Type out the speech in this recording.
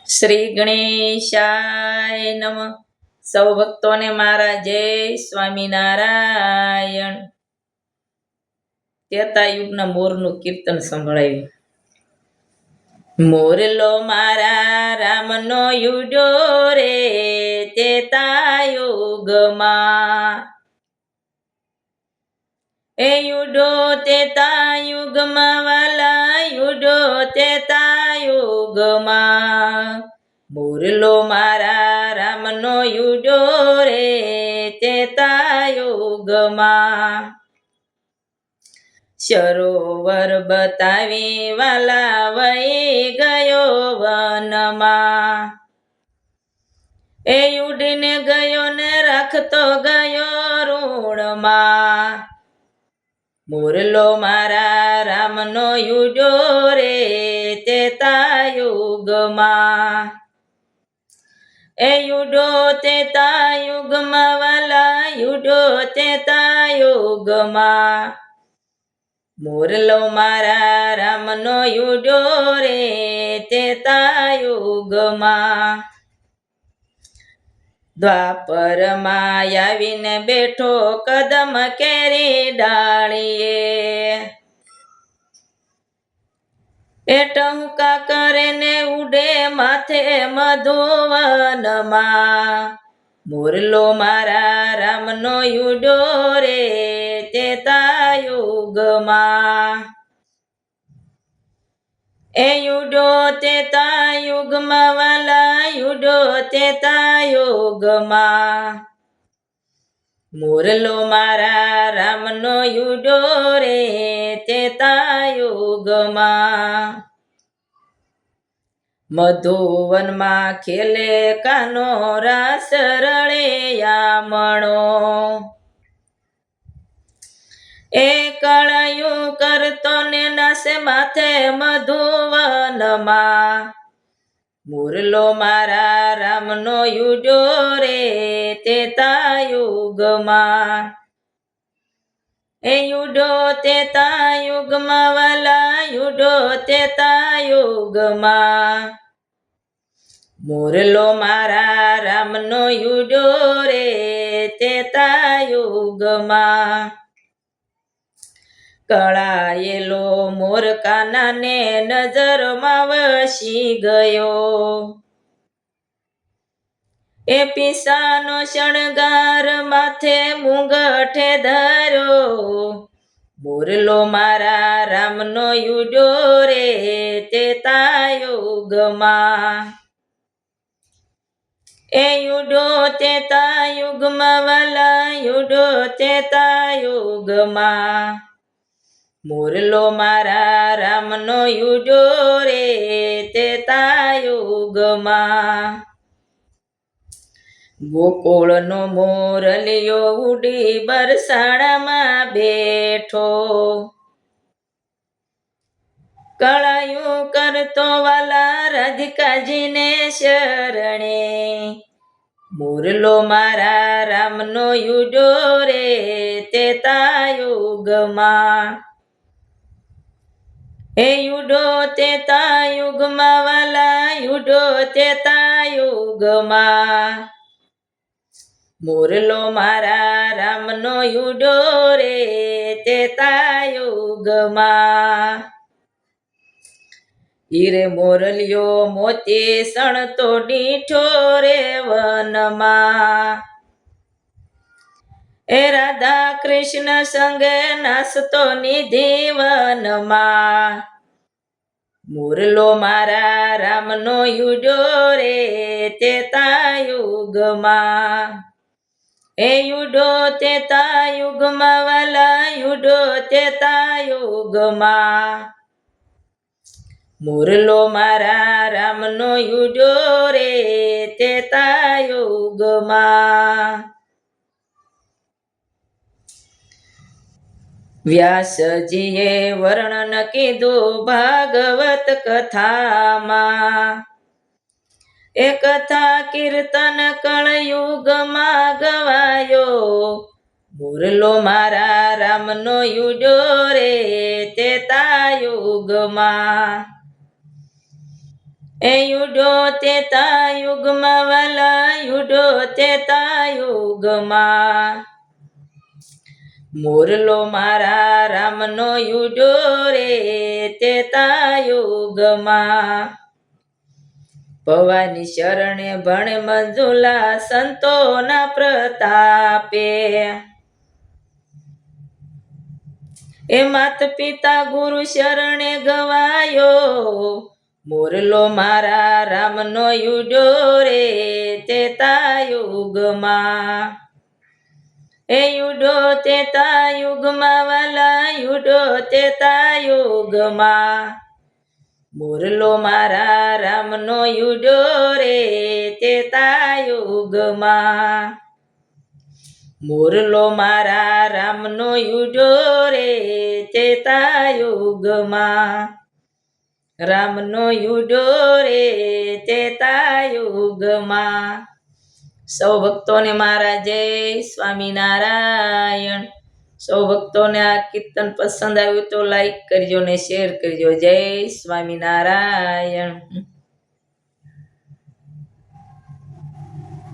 શ્રી ગણેશાય નમઃ. સૌ ભક્તોને મારા જય સ્વામિનારાયણ. ત્રેતા યુગના મોરનું કીર્તન સંભળાયું. મોરલો મારા રામનો યુડો રે ત્રેતા યુગમાં. એ યુડો ત્રેતા યુગમાં વાલા યુડો ત્રેતા યુગમાં. મોરલો મારા રામનો યુડો રે ત્રેતા યુગમાં. સરોવર બતાવી વાલા વહી ગયો વનમાં. એ ઉડીને ગયો ને રાખતો ગયો ઋણમાં. મોરલો મારા રામનો યુડો રે ત્રેતા યુગમાં. એ યુડો ત્રેતા યુગમાં વાલા યુડો ત્રેતા યુગમાં. મોરલો મારા રામનો યુડો રે ત્રેતા યુગમાં. દ્વાપરમાં આવીને બેઠો કદમ કેરી ડાળીએ. એ ટહુકા કરે ને ઉડે માથે મધુવનમાં. મોરલો મારા રામનો યુડો રે ત્રેતા યુગમાં. એ યુડો ત્રેતા યુગમાં વાલા યુડો ત્રેતા યુગમાં. મોરલો મારા રામનો યુડો રે ત્રેતા યુગમાં. મધુવનમાં ખેલે કાનો રાસ રળે યામણો. એ કળાયું કરતો ને નાસે માથે મધુવનમાં. મોરલો મારા રામનો યુડો રે ત્રેતા યુગમાં. એ યુડો ત્રેતા યુગમાં વાલા યુડો ત્રેતા યુગમાં. મોરલો મારા રામનો યુડો રે ત્રેતા યુગમાં. કળાયેલો મોર કાનાને નજરમાં વસી ગયો. એ પીસાનો શણગાર માથે મુંગઠે ધર્યો. મોરલો મારા રામનો યુડો રે ત્રેતા યુગમાં. એ યુડો ત્રેતા યુગમાં વાલા યુડો ત્રેતા યુગમાં. મોરલો મારા રામનો યુડો રે ત્રેતા યુગમાં. ગોકુળનો મોરલિયો ઉડી બરસાણામાં બેઠો. કળાયું કરતો વાલા રાધિકાજીને શરણે. મોરલો મારા રામનો યુડો રે ત્રેતા યુગમાં. એ યુડો ત્રેતા યુગમાં વાલા યુડો ત્રેતા યુગમાં. મોરલો મારા રામનો યુડો રે ત્રેતા યુગમાં. હીરે મોરલિયો મોતી સણતો ડીઠો રે વનમાં. એ રાધા કૃષ્ણ સંગે નાસતો નિધિ વનમાં. મોરલો મારા રામનો યુડો રે ત્રેતા યુગમાં. એ યુડો ત્રેતા યુગમાં વાલા યુડો ત્રેતા યુગમાં. મોરલો મારા રામનો યુડો રે ત્રેતા યુગમાં. વ્યાસજીએ વર્ણન કીધું ભાગવત કથામાં. એ કથા કીર્તન કળયુગમાં ગવાયો. મોરલો મારા રામનો યુડો રે ત્રેતા યુગમાં. એ યુડો તેતા યુગમાં વાલા યુડો તેતા યુગમાં મોરલો મારા રામનો યુડો રે તેતા યુગમાં ભવાની શરણે ભણે મંજુલા સંતોના પ્રતાપે એ માત પિતા ગુરુ શરણે ગવાયો મોરલો મારા રામનો યુડો રે તેતા યુગમાં એ યુડો તેતા યુગમાં વાલા યુડો તેતા યુગમાં મોરલો મારા રામનો યુડો રે તેતા યુગમાં મોરલો મારા રામનો યુડો રે તેતા યુગમાં રામનો યુડો રે તેતા યુગમાં સૌ ભક્તોને મારા જય સ્વામિનારાયણ સૌ ભક્તોને આ કીર્તન પસંદ આવ્યું તો લાઈક કરજો ને શેર કરજો જય સ્વામિનારાયણ